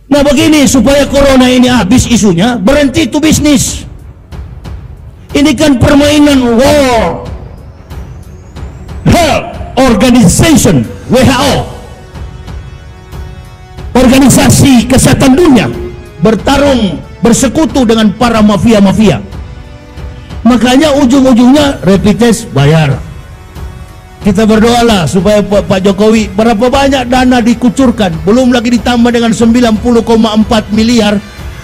Nah begini, supaya corona ini habis isunya, berhenti itu bisnis. Ini kan permainan World Health Organization, WHO, organisasi kesehatan dunia, bertarung, bersekutu dengan para mafia-mafia. Makanya ujung-ujungnya rapid test bayar. Kita berdoalah supaya Pak Jokowi, berapa banyak dana dikucurkan, belum lagi ditambah dengan 90,4 miliar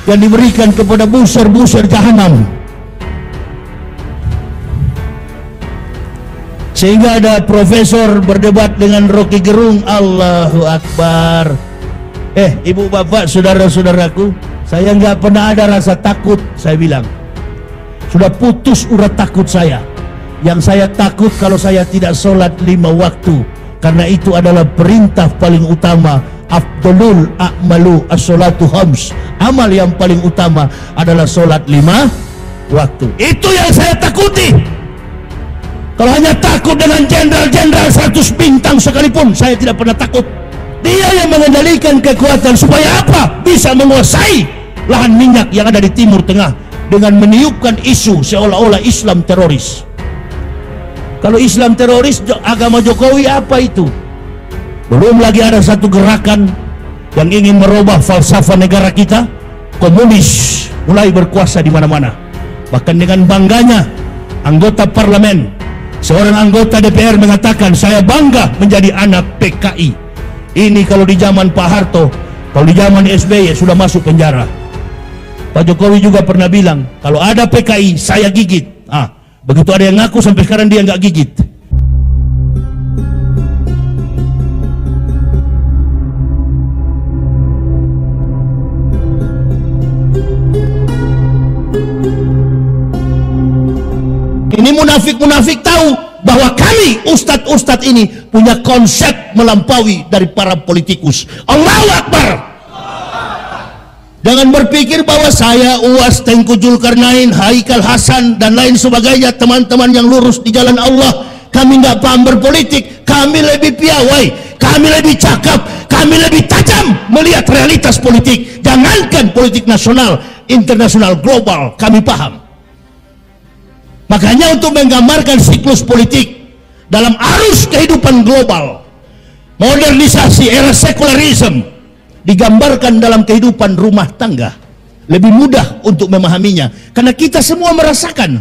yang diberikan kepada buser-buser jahanam. Sehingga ada profesor berdebat dengan Rocky Gerung, Allahu Akbar. Ibu bapak, saudara-saudaraku, saya nggak pernah ada rasa takut, saya bilang. Sudah putus urat takut saya. Yang saya takut kalau saya tidak sholat 5 waktu, karena itu adalah perintah paling utama. Afdalul a'malu as-sholatu khams. Amal yang paling utama adalah sholat 5 waktu. Itu yang saya takuti. Kalau hanya takut dengan jenderal-jenderal 100 bintang sekalipun, saya tidak pernah takut. Dia yang mengendalikan kekuatan supaya apa? Bisa menguasai lahan minyak yang ada di Timur Tengah dengan meniupkan isu seolah-olah Islam teroris. Kalau Islam teroris, agama Jokowi apa itu? Belum lagi ada satu gerakan yang ingin merubah falsafah negara kita, komunis mulai berkuasa di mana-mana. Bahkan dengan bangganya anggota parlemen, seorang anggota DPR mengatakan, saya bangga menjadi anak PKI. Ini kalau di zaman Pak Harto, kalau di zaman SBY sudah masuk penjara. Pak Jokowi juga pernah bilang, kalau ada PKI saya gigit. Begitu ada yang ngaku, sampai sekarang dia nggak gigit. Ini munafik-munafik tahu bahwa kami ustadz-ustadz ini punya konsep melampaui dari para politikus. Allahu Akbar. Jangan berpikir bahwa saya, Uwas, Tengku Zulkarnain, Haikal Hasan dan lain sebagainya, teman-teman yang lurus di jalan Allah, kami nggak paham berpolitik. Kami lebih piawai, kami lebih cakap, kami lebih tajam melihat realitas politik. Jangankan politik nasional, internasional, global, kami paham. Makanya untuk menggambarkan siklus politik dalam arus kehidupan global, modernisasi, era sekularisme, digambarkan dalam kehidupan rumah tangga, lebih mudah untuk memahaminya karena kita semua merasakan.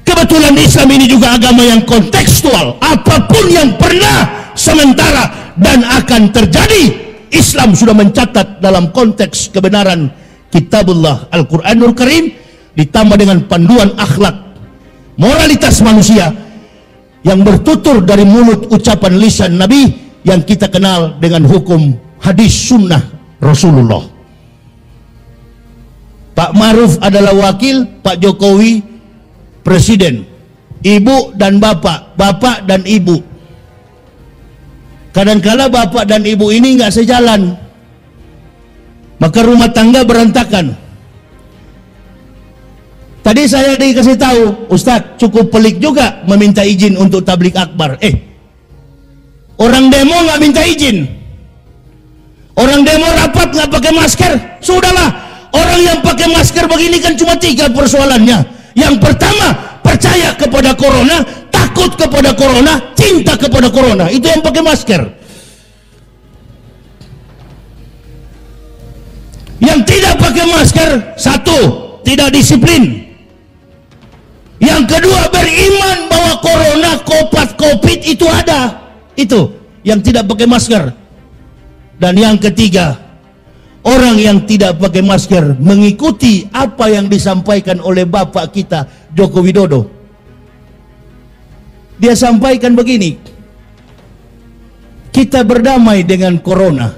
Kebetulan Islam ini juga agama yang kontekstual. Apapun yang pernah, sementara dan akan terjadi, Islam sudah mencatat dalam konteks kebenaran Kitabullah Al-Quranul Karim, ditambah dengan panduan akhlak moralitas manusia yang bertutur dari mulut ucapan lisan Nabi yang kita kenal dengan hukum hadis sunnah Rasulullah. Pak Ma'ruf adalah wakil, Pak Jokowi presiden. Ibu dan bapak, bapak dan ibu. Kadangkala bapak dan ibu ini nggak sejalan, maka rumah tangga berantakan. Tadi saya dikasih tahu, Ustadz, cukup pelik juga meminta izin untuk tablik akbar. Orang demo nggak minta izin, orang demo rapat nggak pakai masker. Sudahlah, orang yang pakai masker begini kan cuma 3 persoalannya. Yang pertama, percaya kepada corona, takut kepada corona, cinta kepada corona. Itu yang pakai masker. Yang tidak pakai masker, 1, tidak disiplin. Yang kedua, beriman bahwa corona, COVID itu ada. Itu yang tidak pakai masker. Dan yang ketiga, orang yang tidak pakai masker mengikuti apa yang disampaikan oleh Bapak kita Joko Widodo. Dia sampaikan begini, kita berdamai dengan corona.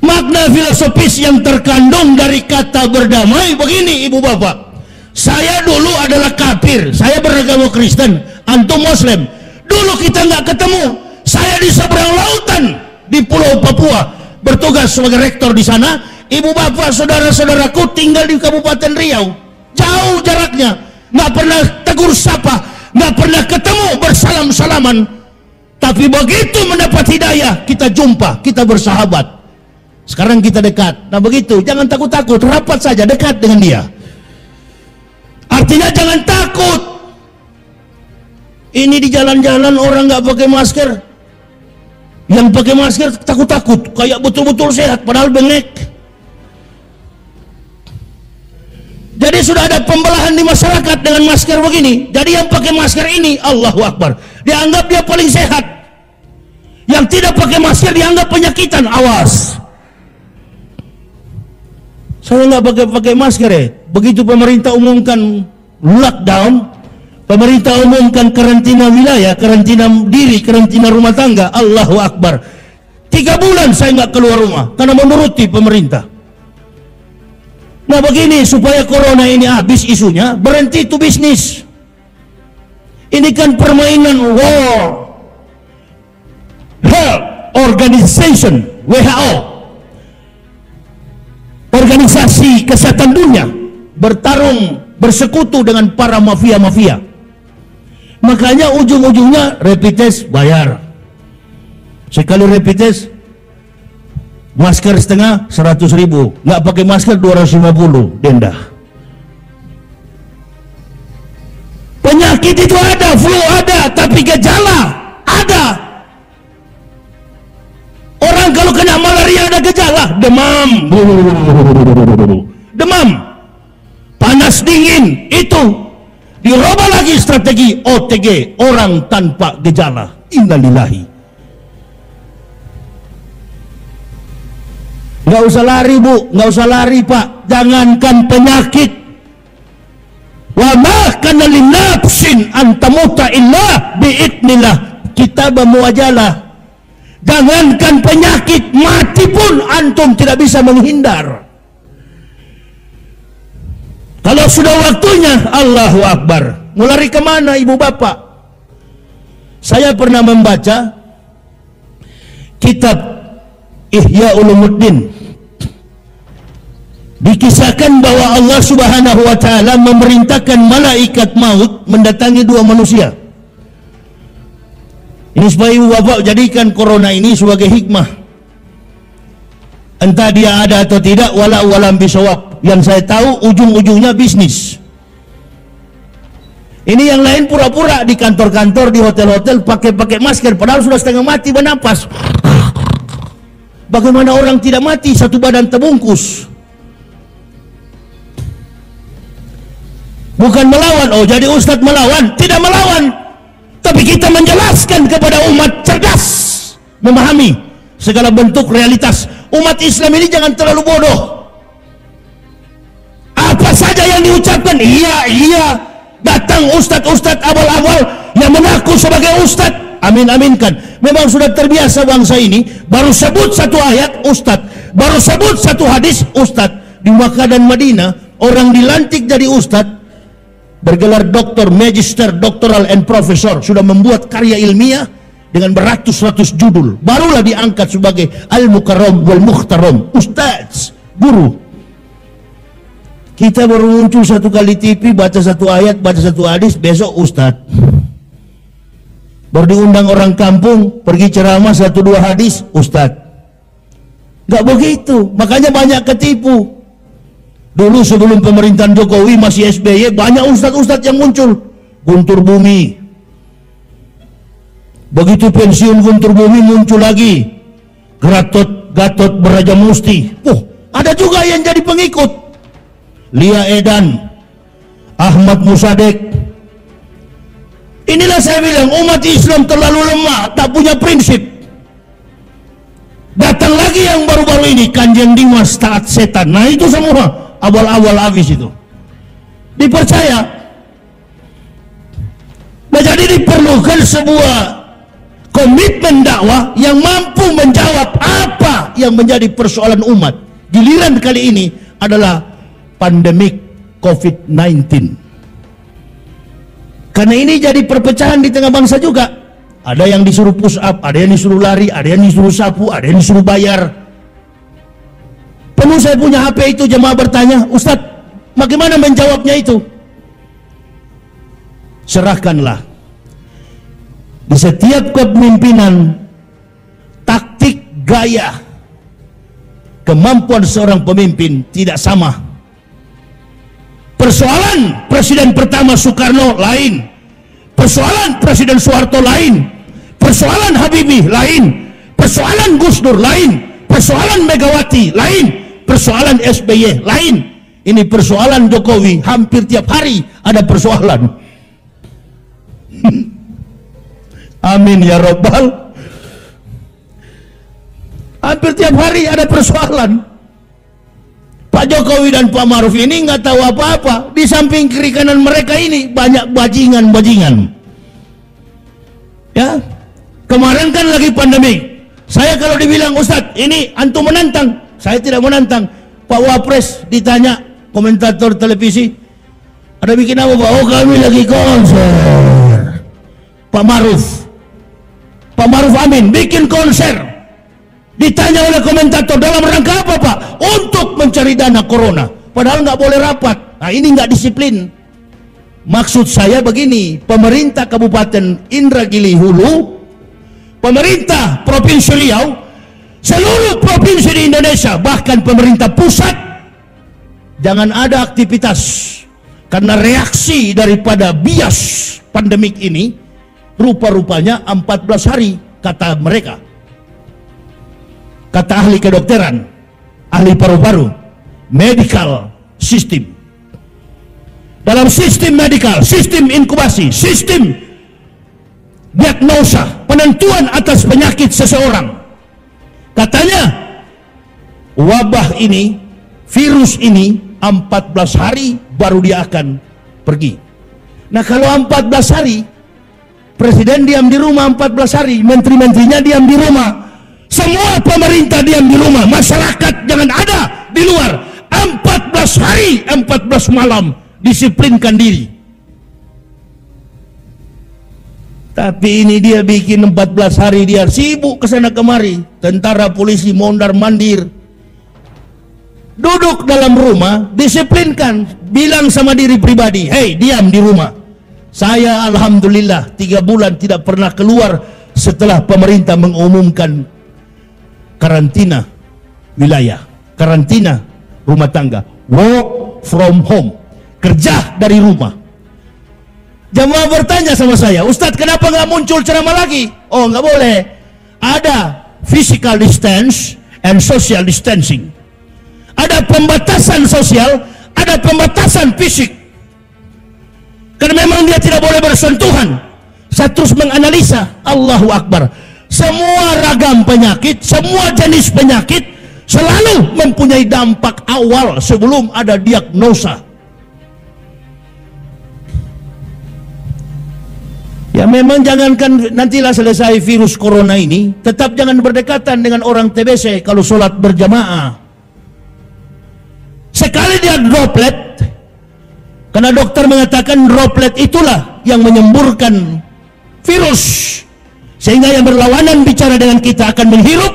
Makna filosofis yang terkandung dari kata berdamai begini, ibu bapak. Saya dulu adalah kafir, saya beragama Kristen, antum Muslim. Dulu kita nggak ketemu. Saya di seberang lautan di Pulau Papua bertugas sebagai rektor di sana. Ibu bapak, saudara-saudaraku tinggal di Kabupaten Riau, jauh jaraknya, nggak pernah tegur sapa, nggak pernah ketemu bersalam-salaman. Tapi begitu mendapat hidayah, kita jumpa, kita bersahabat. Sekarang kita dekat. Nah begitu, jangan takut-takut, rapat saja, dekat dengan dia. Artinya jangan takut. Ini di jalan-jalan orang nggak pakai masker. Yang pakai masker takut-takut, kayak betul-betul sehat, padahal bengek. Jadi sudah ada pembelahan di masyarakat dengan masker begini. Jadi yang pakai masker ini, Allahu Akbar, dianggap dia paling sehat. Yang tidak pakai masker dianggap penyakitan. Awas. Saya nggak pakai masker ya. Begitu pemerintah umumkan lockdown, pemerintah umumkan karantina wilayah, karantina diri, karantina rumah tangga, Allahu Akbar. 3 bulan saya nggak keluar rumah karena menuruti pemerintah. Nah begini, supaya corona ini habis isunya, berhenti itu bisnis. Ini kan permainan World Health Organization, WHO, organisasi kesehatan dunia, bertarung, bersekutu dengan para mafia-mafia. Makanya ujung-ujungnya rapid test bayar. Sekali rapid test, masker setengah 100.000, nggak pakai masker 250 denda. Penyakit itu ada, flu ada, tapi gejala ada. Orang kalau kena malaria ada gejala, demam, demam, panas dingin, itu dirubah lagi strategi OTG, orang tanpa gejala. Innalillahi. Nggak usah lari bu, nggak usah lari pak. Jangankan penyakit, wa ma kana linnafsin an tamuta illa biidnillah, kitab muajalah. Jangankan penyakit, mati pun antum tidak bisa menghindar. Kalau sudah waktunya, Allahu Akbar. Mau lari kemana ibu bapak? Saya pernah membaca kitab Ihya Ulumuddin. Dikisahkan bahwa Allah Subhanahu wa Ta'ala memerintahkan malaikat maut mendatangi 2 manusia. Ini supaya ibu bapak jadikan corona ini sebagai hikmah. Entah dia ada atau tidak, walam bisawab. Yang saya tahu ujung-ujungnya bisnis. Ini yang lain pura-pura di kantor-kantor, di hotel-hotel pakai masker, padahal sudah setengah mati bernapas. Bagaimana orang tidak mati, satu badan terbungkus? Bukan melawan, oh jadi ustadz melawan? Tidak melawan. Tapi kita menjelaskan kepada umat cerdas, memahami segala bentuk realitas. Umat Islam ini jangan terlalu bodoh. Apa saja yang diucapkan, iya. Datang ustadz-ustadz awal-awal yang mengaku sebagai ustadz, amin-aminkan. Memang sudah terbiasa bangsa ini, baru sebut satu ayat ustadz, baru sebut satu hadis ustadz. Di Makkah dan Madinah, orang dilantik jadi ustadz, bergelar doktor, magister, doktoral, and profesor, sudah membuat karya ilmiah dengan beratus-ratus judul, barulah diangkat sebagai al-mukarram wal mukhtaram, ustaz, guru. Kita baru muncul satu kali TV, baca satu ayat, baca satu hadis, besok ustaz. Baru diundang orang kampung, pergi ceramah 1-2 hadis, ustaz. Gak begitu, makanya banyak ketipu. Dulu sebelum pemerintahan Jokowi masih SBY, banyak ustadz-ustadz yang muncul. Guntur Bumi. Begitu pensiun Guntur Bumi, muncul lagi Gatot Brajamusti. Ada juga yang jadi pengikut. Lia Edan, Ahmad Musadek. Inilah saya bilang, umat Islam terlalu lemah, tak punya prinsip. Datang lagi yang baru-baru ini, Kanjeng Dimas taat setan. Nah itu semua awal-awal habis itu dipercaya. Nah jadi diperlukan sebuah komitmen dakwah yang mampu menjawab apa yang menjadi persoalan umat. Giliran kali ini adalah pandemik COVID-19. Karena ini jadi perpecahan di tengah bangsa juga. Ada yang disuruh push up, ada yang disuruh lari, ada yang disuruh sapu, ada yang disuruh bayar. Penuh saya punya HP itu, jemaah bertanya, Ustadz, bagaimana menjawabnya itu? Serahkanlah. Di setiap kepemimpinan, taktik, gaya, kemampuan seorang pemimpin tidak sama. Persoalan Presiden pertama Soekarno lain, persoalan Presiden Soeharto lain, persoalan Habibie lain, persoalan Gus Dur lain, persoalan Megawati lain, persoalan SBY lain. Ini persoalan Jokowi, hampir tiap hari ada persoalan. Amin ya Rabbal. Hampir tiap hari ada persoalan. Pak Jokowi dan Pak Maruf ini nggak tahu apa-apa. Di samping kiri kanan mereka ini banyak bajingan-bajingan. Ya, kemarin kan lagi pandemi. Saya kalau dibilang Ustadz, ini antum menantang, saya tidak menantang. Pak Wapres ditanya komentator televisi, ada bikin apa Pak? Oh kami lagi konser. Pak Maruf Amin bikin konser. Ditanya oleh komentator, dalam rangka apa Pak? Untuk mencari dana corona. Padahal nggak boleh rapat. Nah ini nggak disiplin. Maksud saya begini, pemerintah Kabupaten Indragiri Hulu, pemerintah Provinsi Riau, seluruh provinsi di Indonesia, bahkan pemerintah pusat, jangan ada aktivitas. Karena reaksi daripada bias pandemik ini, rupa-rupanya 14 hari, kata mereka. Kata ahli kedokteran, ahli paru-paru, medical system. Dalam sistem medikal, sistem inkubasi, sistem diagnosa, penentuan atas penyakit seseorang. Katanya, wabah ini, virus ini, 14 hari baru dia akan pergi. Nah kalau 14 hari, Presiden diam di rumah 14 hari, menteri-menterinya diam di rumah, semua pemerintah diam di rumah, masyarakat jangan ada di luar. 14 hari, 14 malam, disiplinkan diri. Tapi ini dia bikin 14 hari, dia sibuk kesana kemari. Tentara polisi mondar-mandir. Duduk dalam rumah, disiplinkan. Bilang sama diri pribadi, hei diam di rumah. Saya alhamdulillah 3 bulan tidak pernah keluar setelah pemerintah mengumumkan karantina wilayah, karantina rumah tangga, work from home, kerja dari rumah. Jamaah bertanya sama saya, Ustadz kenapa nggak muncul ceramah lagi? Oh nggak boleh, ada physical distance and social distancing, ada pembatasan sosial, ada pembatasan fisik. Karena memang dia tidak boleh bersentuhan. Saya terus menganalisa, Allahu Akbar, semua ragam penyakit, semua jenis penyakit selalu mempunyai dampak awal sebelum ada diagnosa. Ya memang jangankan nantilah selesai virus corona ini, tetap jangan berdekatan dengan orang TBC kalau sholat berjamaah. Sekali dia droplet, karena dokter mengatakan droplet itulah yang menyemburkan virus, sehingga yang berlawanan bicara dengan kita akan menghirup,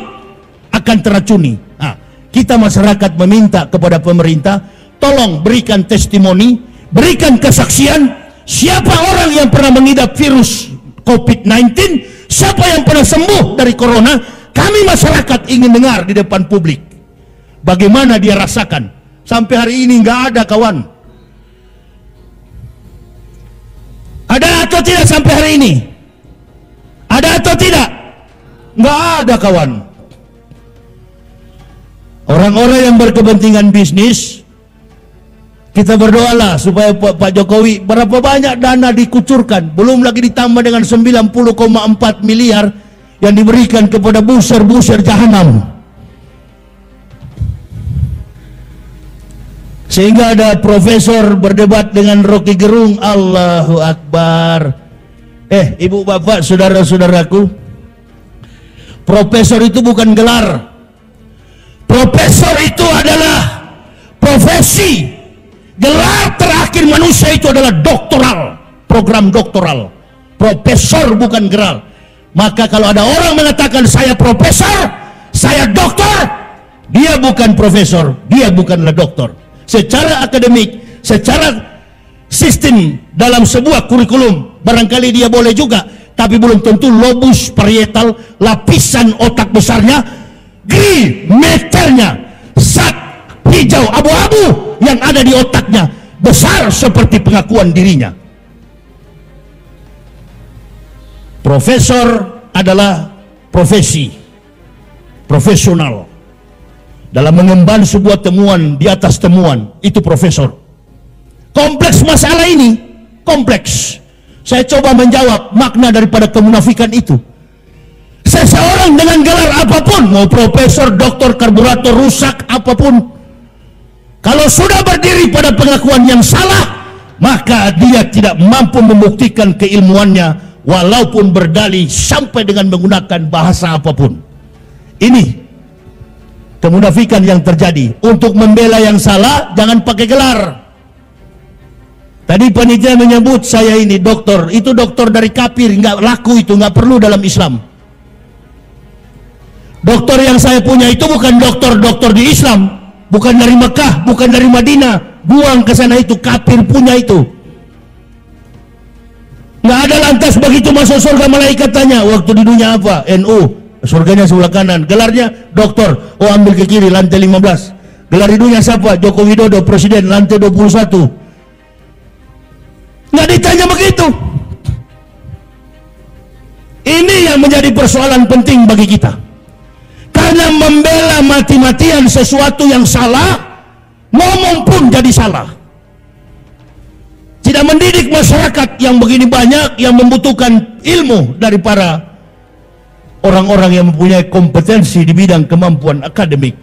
akan teracuni. Nah, kita masyarakat meminta kepada pemerintah, tolong berikan testimoni, berikan kesaksian, siapa orang yang pernah mengidap virus COVID-19, siapa yang pernah sembuh dari corona. Kami masyarakat ingin dengar di depan publik bagaimana dia rasakan. Sampai hari ini nggak ada kawan. Ada atau tidak sampai hari ini? Ada atau tidak? Nggak ada kawan. Orang-orang yang berkepentingan bisnis, kita berdoalah supaya Pak Jokowi, berapa banyak dana dikucurkan, belum lagi ditambah dengan 90,4 miliar yang diberikan kepada buser-buser jahanam. Sehingga ada profesor berdebat dengan Rocky Gerung, Allahu Akbar. Ibu bapak, saudara-saudaraku, profesor itu bukan gelar. Profesor itu adalah profesi. Gelar terakhir manusia itu adalah doktoral, program doktoral. Profesor bukan gelar. Maka kalau ada orang mengatakan saya profesor, saya doktor, dia bukan profesor, dia bukanlah doktor. Secara akademik, secara sistem dalam sebuah kurikulum, barangkali dia boleh juga. tapi belum tentu lobus parietal, lapisan otak besarnya, gri meternya, zat hijau abu-abu yang ada di otaknya besar seperti pengakuan dirinya. Profesor adalah profesi profesional dalam mengemban sebuah temuan di atas temuan, itu profesor. Kompleks masalah ini, kompleks. Saya coba menjawab makna daripada kemunafikan itu. Seseorang dengan gelar apapun, mau profesor, doktor, karburator, rusak, apapun, kalau sudah berdiri pada pengakuan yang salah, maka dia tidak mampu membuktikan keilmuannya, walaupun berdalih sampai dengan menggunakan bahasa apapun. Ini kemunafikan yang terjadi. Untuk membela yang salah, jangan pakai gelar. Tadi panitia menyebut saya ini doktor, itu doktor dari kafir, nggak laku itu, nggak perlu dalam Islam. Doktor yang saya punya itu bukan doktor di Islam, bukan dari Mekah, bukan dari Madinah, buang ke sana, itu kafir punya itu. Nggak ada lantas begitu masuk surga malaikat tanya, waktu di dunia apa? NU, surganya sebelah kanan, gelarnya doktor, oh ambil ke kiri, lantai 15. Gelar di dunia siapa? Joko Widodo, presiden, lantai 21. Nggak ditanya begitu. Ini yang menjadi persoalan penting bagi kita, karena membela mati-matian sesuatu yang salah, ngomong pun jadi salah. Tidak mendidik masyarakat yang begini banyak, yang membutuhkan ilmu dari para orang-orang yang mempunyai kompetensi di bidang kemampuan akademik.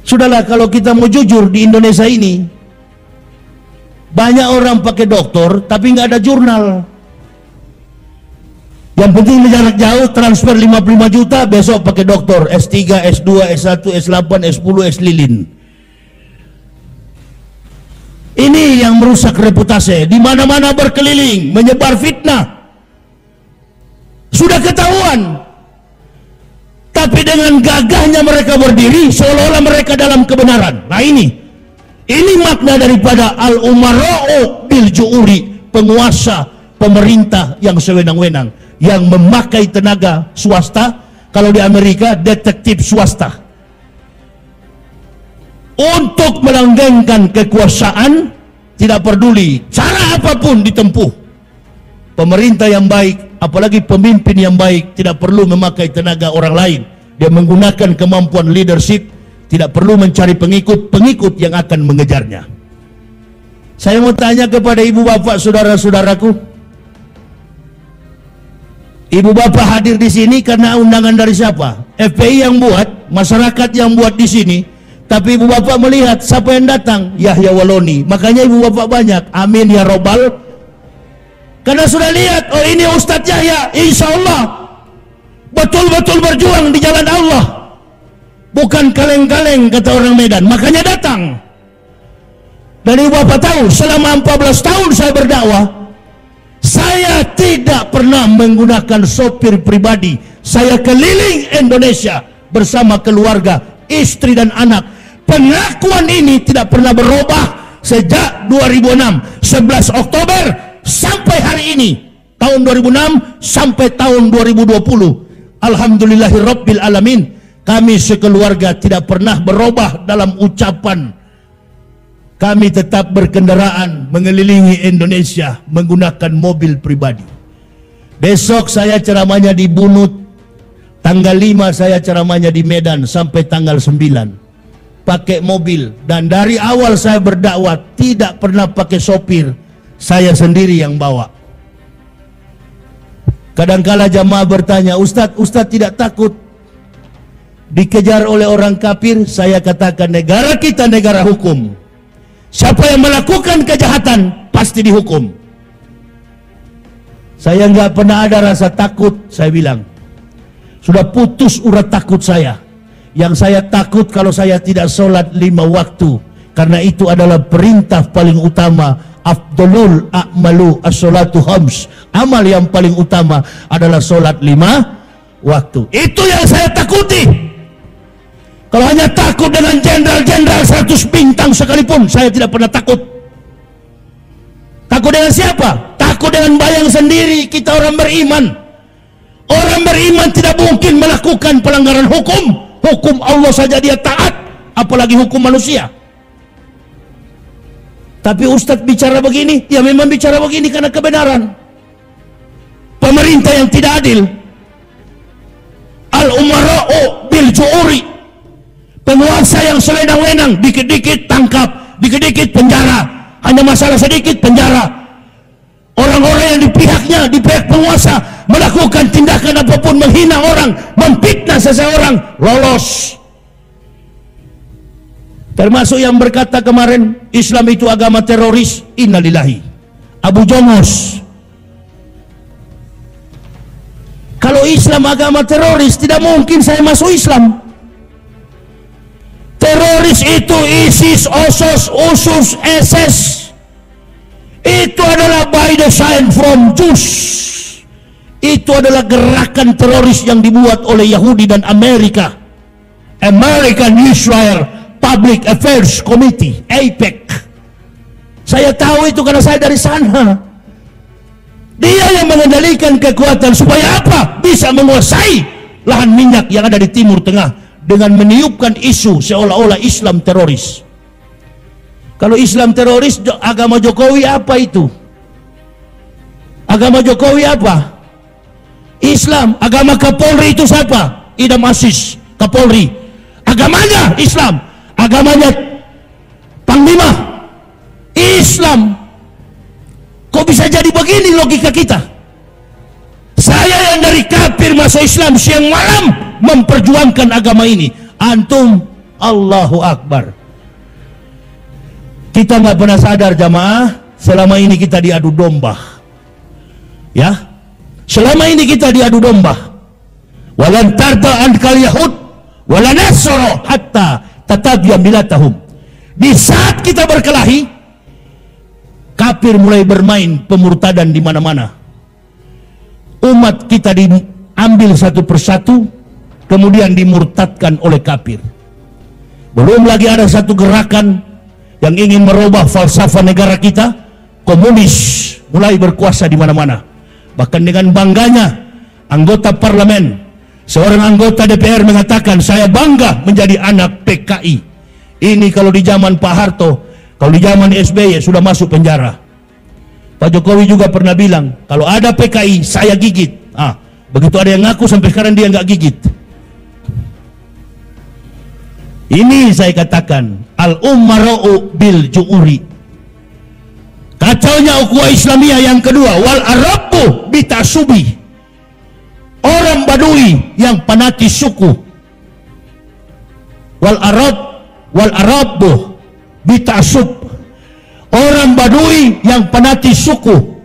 Sudahlah, kalau kita mau jujur, di Indonesia ini banyak orang pakai doktor tapi nggak ada jurnal. Yang penting jarak jauh, transfer 55 juta, besok pakai doktor S3, S2, S1, S8, S10, S lilin. Ini yang merusak reputasi, di mana-mana berkeliling menyebar fitnah. Sudah ketahuan, tapi dengan gagahnya mereka berdiri seolah-olah mereka dalam kebenaran. Nah ini makna daripada al-umara'u bil ju'uri, penguasa pemerintah yang sewenang-wenang, yang memakai tenaga swasta. Kalau di Amerika, detektif swasta, untuk melanggengkan kekuasaan, tidak peduli cara apapun ditempuh. Pemerintah yang baik, apalagi pemimpin yang baik, tidak perlu memakai tenaga orang lain. Dia menggunakan kemampuan leadership, tidak perlu mencari pengikut yang akan mengejarnya. Saya mau tanya kepada ibu bapak, saudara-saudaraku, ibu bapak hadir di sini karena undangan dari siapa? FPI yang buat, masyarakat yang buat di sini. Tapi ibu bapak melihat siapa yang datang? Yahya Waloni. Makanya ibu bapak banyak. Amin ya robbal. Karena sudah lihat, oh ini Ustadz Yahya, insya Allah betul-betul berjuang di jalan Allah, bukan kaleng-kaleng kata orang Medan. Makanya datang. Dan ibu bapak tahu, selama 14 tahun saya berdakwah, saya tidak pernah menggunakan sopir pribadi. Saya keliling Indonesia bersama keluarga, istri dan anak. Pengakuan ini tidak pernah berubah sejak 2006, 11 Oktober sampai hari ini, tahun 2006 sampai tahun 2020. Alhamdulillahirabbil alamin, kami sekeluarga tidak pernah berubah dalam ucapan. Kami tetap berkendaraan mengelilingi Indonesia menggunakan mobil pribadi. Besok saya ceramahnya di Bunut, tanggal 5 saya ceramahnya di Medan sampai tanggal 9. Pakai mobil, dan dari awal saya berdakwah tidak pernah pakai sopir, saya sendiri yang bawa. Kadangkala jamaah bertanya, Ustadz tidak takut dikejar oleh orang kafir? Saya katakan, negara kita negara hukum. Siapa yang melakukan kejahatan pasti dihukum. Saya nggak pernah ada rasa takut, saya bilang. Sudah putus urat takut saya. Yang saya takut kalau saya tidak sholat 5 waktu, karena itu adalah perintah paling utama. Afdalul a'malu as-sholatu khams. Amal yang paling utama adalah sholat 5 waktu. Itu yang saya takuti. Kalau hanya takut dengan jenderal-jenderal 100 bintang sekalipun, saya tidak pernah takut. Takut dengan siapa? Takut takut dengan bayang sendiri. Kita orang beriman. Orang beriman tidak mungkin melakukan pelanggaran hukum. Hukum Allah saja dia taat, apalagi hukum manusia. Tapi Ustadz bicara begini, ya memang bicara begini karena kebenaran. Pemerintah yang tidak adil. Al-umara'u bil ju'uri. Penguasa yang sewenang-wenang, dikit-dikit tangkap, dikit-dikit penjara. Hanya masalah sedikit penjara. Orang-orang yang di pihaknya, di pihak penguasa, melakukan tindakan apapun, menghina orang, memfitnah seseorang, lolos. Termasuk yang berkata kemarin Islam itu agama teroris, innalillahi. Abu Jongos. Kalau Islam agama teroris, tidak mungkin saya masuk Islam. Teroris itu ISIS, OSOS, USUS, SS. Itu adalah by design from Jews. Itu adalah gerakan teroris yang dibuat oleh Yahudi dan Amerika. American Israel Public Affairs Committee, AIPAC. Saya tahu itu karena saya dari sana. Dia yang mengendalikan kekuatan supaya apa? Bisa menguasai lahan minyak yang ada di Timur Tengah dengan meniupkan isu seolah-olah Islam teroris. Kalau Islam teroris, agama Jokowi apa itu? Agama Jokowi apa? Islam. Agama Kapolri itu siapa? Idam Aziz, Kapolri. Agamanya Islam. Agamanya Panglima Islam. Kok bisa jadi begini logika kita? Saya yang dari kafir masuk Islam siang malam memperjuangkan agama ini. Antum, Allahu Akbar. Kita nggak pernah sadar jamaah, selama ini kita diadu domba. Ya, selama ini kita diadu domba. Walan tarda ankal yahud walan nasara hatta tatabiya milatahum. Di saat kita berkelahi, kafir mulai bermain pemurtadan di mana-mana. Umat kita diambil satu persatu, kemudian dimurtadkan oleh kafir. Belum lagi ada satu gerakan yang ingin merubah falsafah negara kita, komunis mulai berkuasa di mana-mana. Bahkan dengan bangganya anggota parlemen, seorang anggota DPR mengatakan, saya bangga menjadi anak PKI. Ini kalau di zaman Pak Harto, kalau di zaman SBY sudah masuk penjara. Pak Jokowi juga pernah bilang, kalau ada PKI saya gigit. Begitu ada yang ngaku sampai sekarang dia nggak gigit. Ini saya katakan al-ummara'u bil ju'uri. Kacaunya ukhuwah Islamiyah yang kedua, wal arabu bitasubi. Orang Badui yang fanatik suku. Wal arabu bitasub. Orang Badui yang fanatik suku.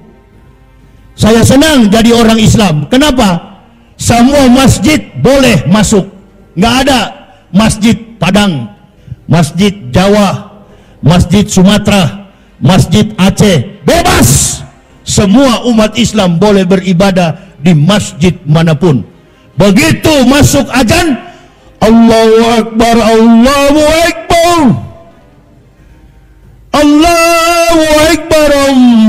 Saya senang jadi orang Islam. Kenapa? Semua masjid boleh masuk. Nggak ada masjid Padang, masjid Jawa, masjid Sumatera, masjid Aceh, bebas. Semua umat Islam boleh beribadah di masjid manapun. Begitu masuk azan, Allahu Akbar, Allahu Akbar, Allahu Akbar, Allahu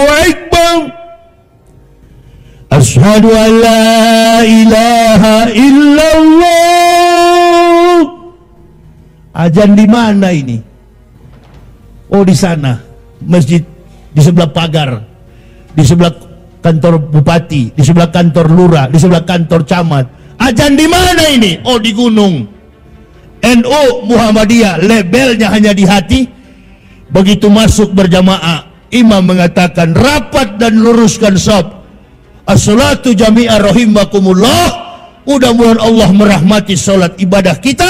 Akbar, Asyhadu an la ilaha illallah. Azan di mana ini? Oh, di sana, masjid di sebelah pagar, di sebelah kantor bupati, di sebelah kantor lurah, di sebelah kantor camat. Azan di mana ini? Oh, di gunung. NU Muhammadiyah labelnya hanya di hati. Begitu masuk berjamaah, imam mengatakan rapat dan luruskan shaf. As-salatu jami'ah rahimakumullah. Mudah-mudahan Allah merahmati salat ibadah kita.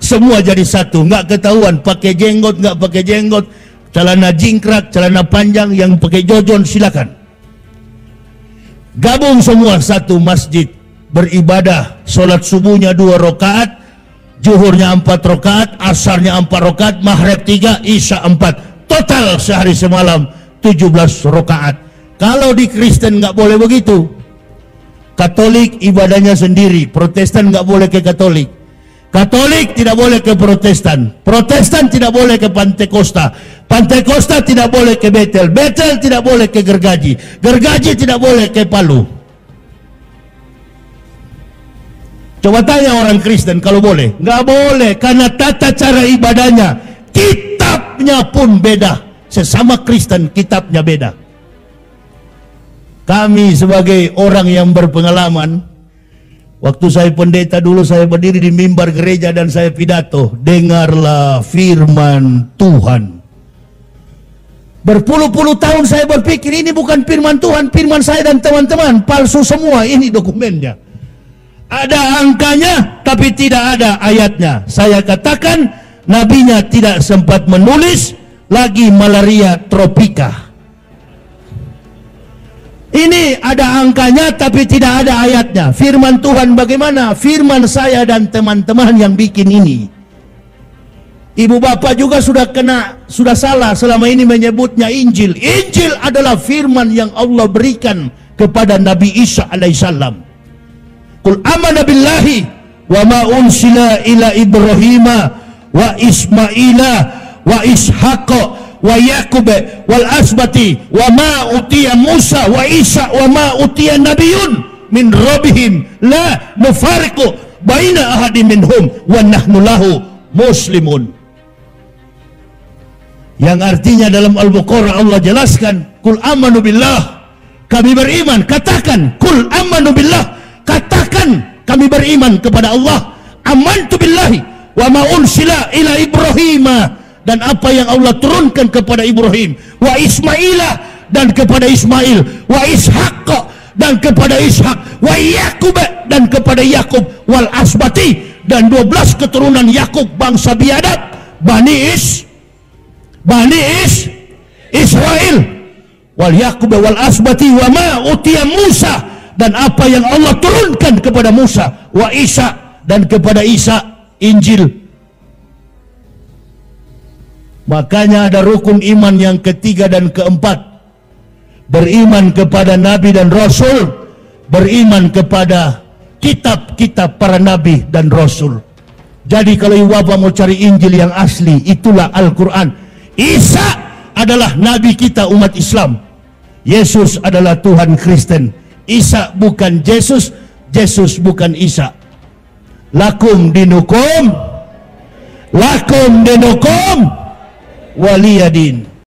Semua jadi satu, nggak ketahuan pakai jenggot, nggak pakai jenggot, celana jingkrak, celana panjang, yang pakai jojon silakan. Gabung semua satu masjid, beribadah. Salat subuhnya 2 rakaat, zuhurnya 4 rakaat, asarnya 4 rakaat, maghrib 3, isya 4. Total sehari semalam 17 rakaat. Kalau di Kristen nggak boleh begitu. Katolik ibadahnya sendiri, Protestan nggak boleh ke Katolik. Katolik tidak boleh ke Protestan, Protestan tidak boleh ke Pantekosta, Pantekosta tidak boleh ke Betel, Betel tidak boleh ke Gergaji, Gergaji tidak boleh ke Palu. Coba tanya orang Kristen kalau boleh. Nggak boleh, karena tata cara ibadahnya, kitabnya pun beda. Sesama Kristen kitabnya beda. Kami sebagai orang yang berpengalaman, waktu saya pendeta dulu, saya berdiri di mimbar gereja dan saya pidato, dengarlah firman Tuhan. Berpuluh-puluh tahun saya berpikir ini bukan firman Tuhan, firman saya dan teman-teman, palsu semua, ini dokumennya. Ada angkanya tapi tidak ada ayatnya. Saya katakan nabinya tidak sempat menulis, lagi malaria tropika. Ini ada angkanya tapi tidak ada ayatnya. Firman Tuhan bagaimana? Firman saya dan teman-teman yang bikin ini. Ibu bapak juga sudah salah selama ini menyebutnya Injil. Injil adalah firman yang Allah berikan kepada Nabi Isa alaihissalam. Qul amana billahi wa ma unsila ila Ibrahima wa Ismaila wa Ishaqa wa Yaqub wal asbati wa ma utiya Musa wa Isa wa ma utiya nabiyyun min rabbihim la nufariqu baina ahadin minhum wa nahnu lahu muslimun. Yang artinya dalam Al-Baqarah Allah jelaskan, Qul amanu billah, kami beriman. Katakan, Qul amanu billah, katakan kami beriman kepada Allah. Amantu billahi wa ma unsila ila Ibrahim, dan apa yang Allah turunkan kepada Ibrahim, wa Ismaila, dan kepada Ismail, wa Ishaq, dan kepada Ishak, wa Yaqub, dan kepada Yakub, wal asbati, dan 12 keturunan Yakub bangsa biadab, Bani Israel, wal Yaqub wal asbati wa ma utiya Musa, dan apa yang Allah turunkan kepada Musa, wa Isa, dan kepada Isa, Injil. Makanya ada rukun iman yang ketiga dan keempat. Beriman kepada Nabi dan Rasul, beriman kepada kitab-kitab para Nabi dan Rasul. Jadi kalau ibu bapak mau cari Injil yang asli, itulah Al-Quran. Isa adalah Nabi kita umat Islam. Yesus adalah Tuhan Kristen. Isa bukan Yesus, Yesus bukan Isa. Lakum dinukum waliyadin.